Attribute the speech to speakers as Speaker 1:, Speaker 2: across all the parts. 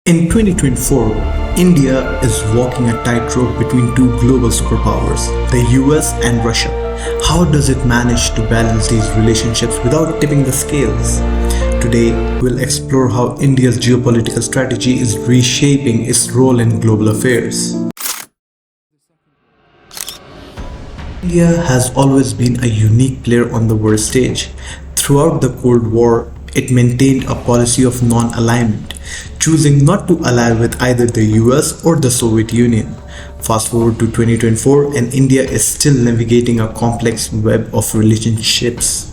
Speaker 1: In 2024, India is walking a tightrope between two global superpowers, the US and Russia. How does it manage to balance these relationships without tipping the scales? Today, we'll explore how India's geopolitical strategy is reshaping its role in global affairs. India has always been a unique player on the world stage. Throughout the Cold War, it maintained a policy of non-alignment, choosing not to ally with either the US or the Soviet Union. Fast forward to 2024, and India is still navigating a complex web of relationships,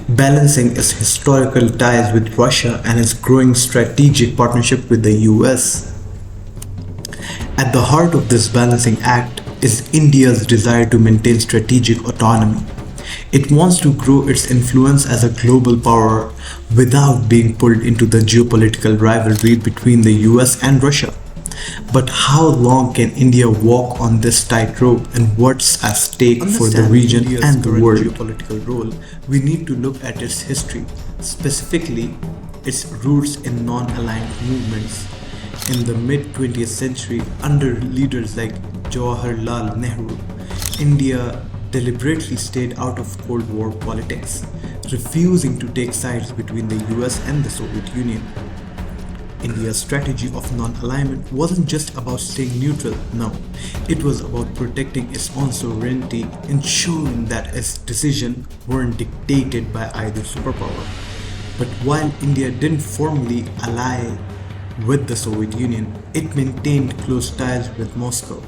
Speaker 1: balancing its historical ties with Russia and its growing strategic partnership with the US. At the heart of this balancing act is India's desire to maintain strategic autonomy. It wants to grow its influence as a global power without being pulled into the geopolitical rivalry between the US and Russia. But how long can India walk on this tightrope, and what's at stake for the region and the world? Geopolitical role, we need to look at its history, specifically its roots in non-aligned movements. In the mid-20th century, under leaders like Jawaharlal Nehru, India deliberately stayed out of Cold War politics, refusing to take sides between the US and the Soviet Union. India's strategy of non-alignment wasn't just about staying neutral, no, it was about protecting its own sovereignty, ensuring that its decisions weren't dictated by either superpower. But while India didn't formally ally with the Soviet Union, it maintained close ties with Moscow.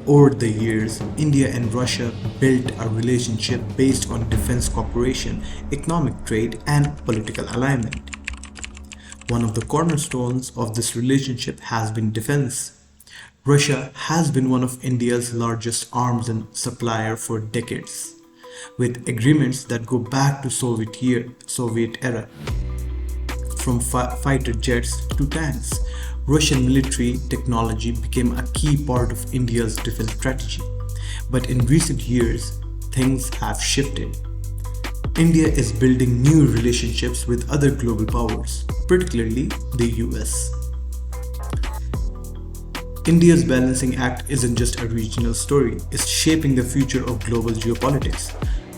Speaker 1: Over the years, India and Russia built a relationship based on defense cooperation, economic trade, and political alignment. One of the cornerstones of this relationship has been defense. Russia has been one of India's largest arms and supplier for decades, with agreements that go back to Soviet era. From fighter jets to tanks, Russian military technology became a key part of India's defense strategy. But in recent years, things have shifted. India is building new relationships with other global powers, particularly the US. India's balancing act isn't just a regional story, it's shaping the future of global geopolitics.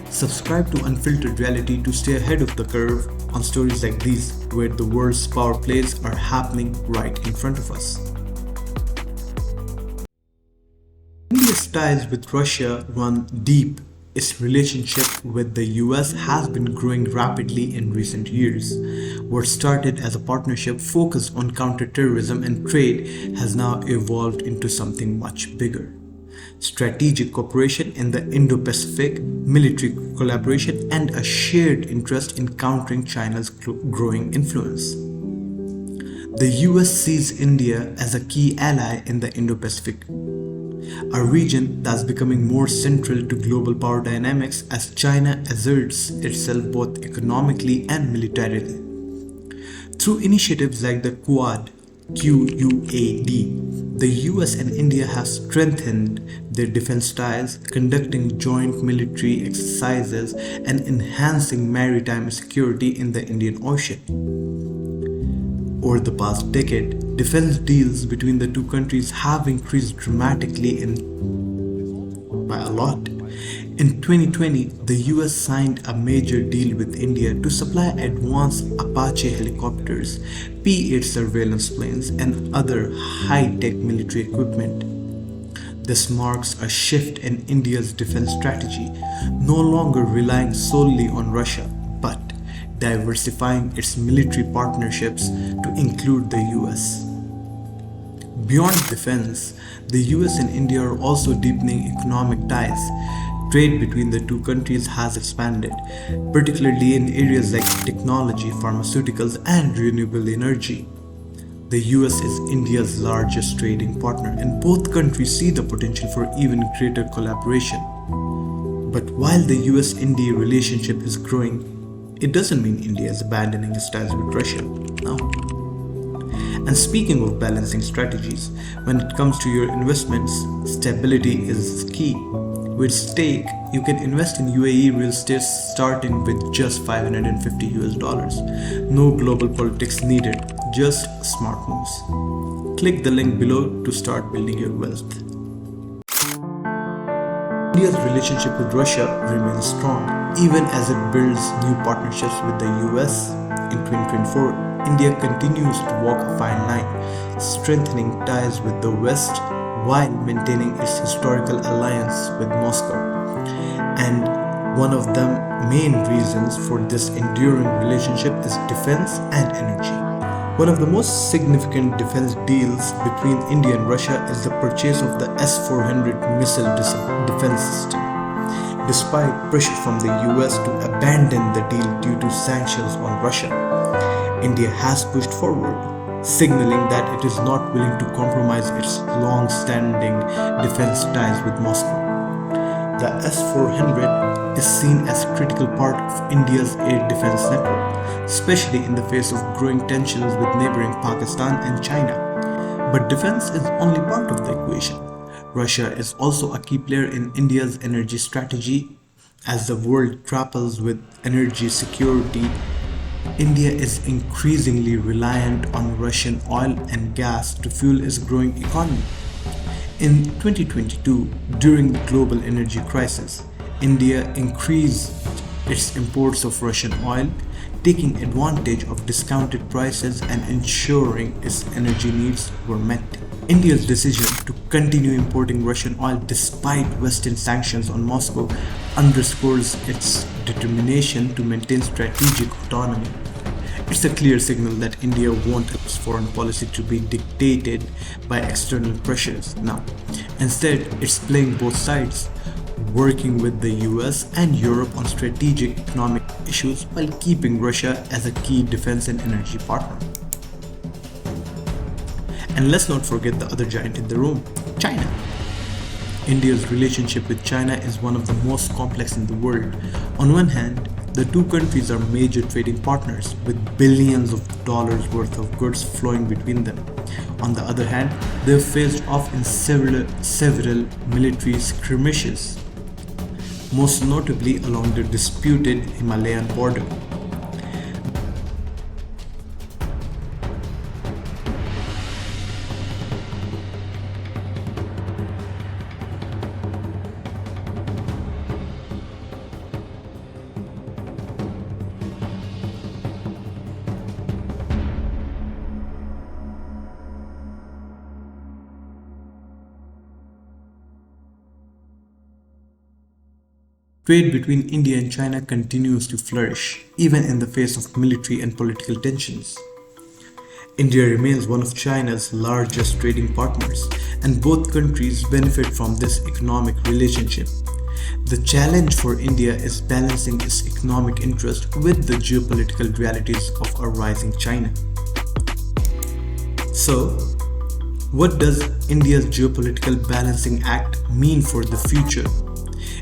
Speaker 1: Subscribe to Unfiltered Reality to stay ahead of the curve on stories like these, where the world's power plays are happening right in front of us. India's ties with Russia run deep. Its relationship with the US has been growing rapidly in recent years. What started as a partnership focused on counterterrorism and trade has now evolved into something much bigger. Strategic cooperation in the Indo-Pacific, military collaboration, and a shared interest in countering China's growing influence. The US sees India as a key ally in the Indo-Pacific, a region that's becoming more central to global power dynamics as China asserts itself both economically and militarily. Through initiatives like the Quad, QUAD, the US and India have strengthened their defense ties, conducting joint military exercises and enhancing maritime security in the Indian Ocean. Over the past decade, defense deals between the two countries have increased dramatically by a lot. In 2020, the US signed a major deal with India to supply advanced Apache helicopters, P-8 surveillance planes, and other high-tech military equipment. This marks a shift in India's defense strategy, no longer relying solely on Russia, but diversifying its military partnerships to include the US. Beyond defense, the US and India are also deepening economic ties. Trade between the two countries has expanded, particularly in areas like technology, pharmaceuticals, and renewable energy. The US is India's largest trading partner, and both countries see the potential for even greater collaboration. But while the US-India relationship is growing, it doesn't mean India is abandoning its ties with Russia. No. And speaking of balancing strategies, when it comes to your investments, stability is key. With stake, you can invest in UAE real estate starting with just $550 US. No global politics needed. just smart moves. Click the link below to start building your wealth. India's relationship with Russia remains strong, even as it builds new partnerships with the US. In 2024, India continues to walk a fine line, strengthening ties with the West while maintaining its historical alliance with Moscow. And one of the main reasons for this enduring relationship is defense and energy. One of the most significant defense deals between India and Russia is the purchase of the S-400 missile defense system. Despite pressure from the US to abandon the deal due to sanctions on Russia, India has pushed forward, signaling that it is not willing to compromise its long-standing defense ties with Moscow. The S-400 is seen as a critical part of India's air defense network, especially in the face of growing tensions with neighboring Pakistan and China. But defense is only part of the equation. Russia is also a key player in India's energy strategy. As the world grapples with energy security, India is increasingly reliant on Russian oil and gas to fuel its growing economy. In 2022, during the global energy crisis, India increased its imports of Russian oil, taking advantage of discounted prices and ensuring its energy needs were met. India's decision to continue importing Russian oil despite Western sanctions on Moscow underscores its determination to maintain strategic autonomy. It's a clear signal that India won't allow its foreign policy to be dictated by external pressures now. Instead, it's playing both sides, working with the US and Europe on strategic economic issues while keeping Russia as a key defense and energy partner. And let's not forget the other giant in the room, China. India's relationship with China is one of the most complex in the world. On one hand, the two countries are major trading partners with billions of dollars worth of goods flowing between them. On the other hand, they have faced off in several military skirmishes, most notably along the disputed Himalayan border. Trade between India and China continues to flourish, even in the face of military and political tensions. India remains one of China's largest trading partners, and both countries benefit from this economic relationship. The challenge for India is balancing its economic interest with the geopolitical realities of a rising China. So, what does India's geopolitical balancing act mean for the future?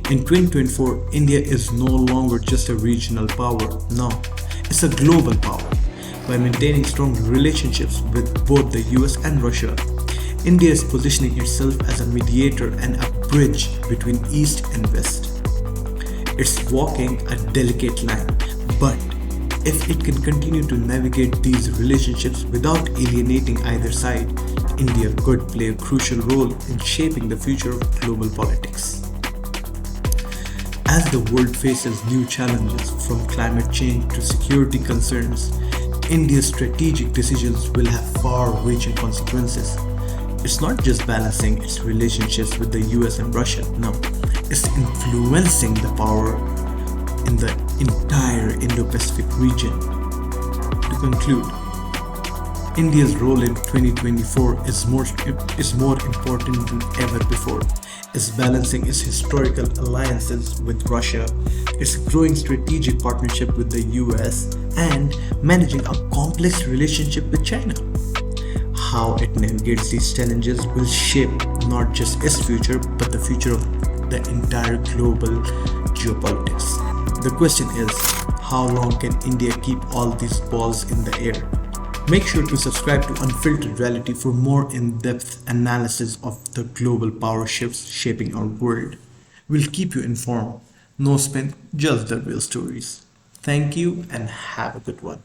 Speaker 1: In 2024, India is no longer just a regional power. No, it's a global power. By maintaining strong relationships with both the US and Russia, India is positioning itself as a mediator and a bridge between East and West. It's walking a delicate line, but if it can continue to navigate these relationships without alienating either side, India could play a crucial role in shaping the future of global politics. As the world faces new challenges from climate change to security concerns, India's strategic decisions will have far-reaching consequences. It's not just balancing its relationships with the US and Russia, no, it's influencing the power in the entire Indo-Pacific region. To conclude, India's role in 2024 is more important than ever before. It's balancing its historical alliances with Russia, its growing strategic partnership with the US, and managing a complex relationship with China. How it navigates these challenges will shape not just its future, but the future of the entire global geopolitics. The question is, how long can India keep all these balls in the air? Make sure to subscribe to Unfiltered Reality for more in-depth analysis of the global power shifts shaping our world. We'll keep you informed. No spin, just the real stories. Thank you and have a good one.